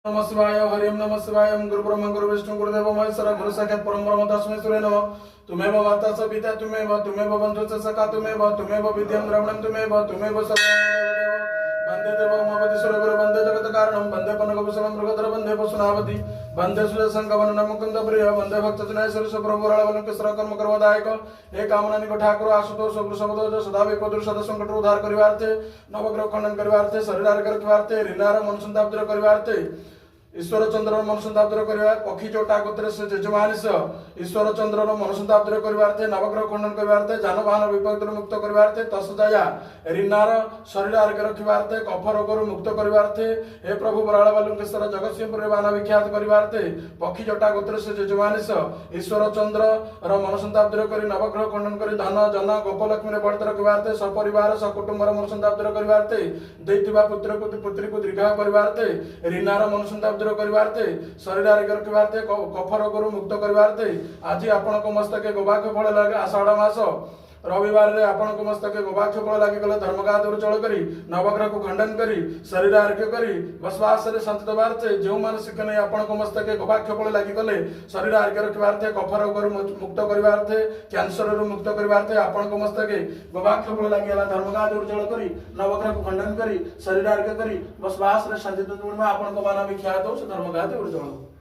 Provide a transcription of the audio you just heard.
नमः शिवाय हरि ओम नमः शिवाय ओम गुरु ब्रह्मा गुरु विष्णु गुरुदेव महेश्वर गुरु साक्षात् परम ब्रह्म तस्मै श्री नमः। तुमेव माता च पिता तुमेव बन्धु च सखा तुमेव विद्यं द्रविणं तुमेव सर्वं वन्दे देवं अवधीश्वर गुरु वन्दे जगत कारणं वन्दे पनकभूषणं मृगधर वन्दे पशुनावति वन्दे सुजसंगमनं मुकुन्द प्रिय वन्दे भक्तजनाय सरस प्रभु राळवलंकेश्वर कर्म करवदायक हे कामना निकट ठाकुर आशुतोष वृषभध्वज सदा विपदुर सदा संकट उद्धार करिवार्थे नवग्रह खंडन करिवार्थे शरीर आरोग्य रखिवार्थे ऋणार मन संताप दूर करिवार्थे ईश्वर चंद्र मन संताप दूर करवा पक्षी चोटा गोत्र से जजमानिस ईश्वर चंद्र मन संताप दूर करवार्थे नवग्रह खंडन करवार्थे जानवाहन विपद मुक्त करवार्थे तसदया ऋणार शरीर आरोग्य रखिवार्थे कफ रोग मुक्त करवार्थे हे प्रभु बराळ बालुकेश्वर जगतसिंहपुर बाना विख्यात करवार्थे पक्षी चोटा गोत्र से जजमानिस ईश्वर चंद्र मन संताप दूर कर नवग्रह खंडन कर धन जन गोपलक्ष्मी बढ़त रखिवार्थे सपरिवार सकुटुंबर मन संताप दूर करवार्थे दैथिबा पुत्र पुत्री को दीर्घ करवार्थे ऋणार मन संताप करवार्थे शरीर आरोग्य रखिवार्थे कफ रोग मुक्त करवार्थे आज आपनको मस्तके गोबाक्ष फल लगे आषाढ़ मास रविवार रे आपनको मस्तके गोबाक्ष फल लगे गले धर्मगा दुर्चल करी नवग्रह को खंडन करी शरीर आरोग्य करी बसवास रे शांति दबार्थे जो मानसिक नहीं आपनको मस्तके गोबाक्ष फल लगे गले शरीर आरोग्य रखिवार्थे कफ रोग मुक्त करवार्थे कैंसर रो मुक्त करवार्थे आपनको मस्तके गोबाक्ष फल लगे गला धर्मगा दुर्चल करी नवग्रह को खंडन करी शरीर आरोग्य करी बसवास रे शांति दबार्थे आपनको बाना विख्यात हो धर्मगा दुर्चल।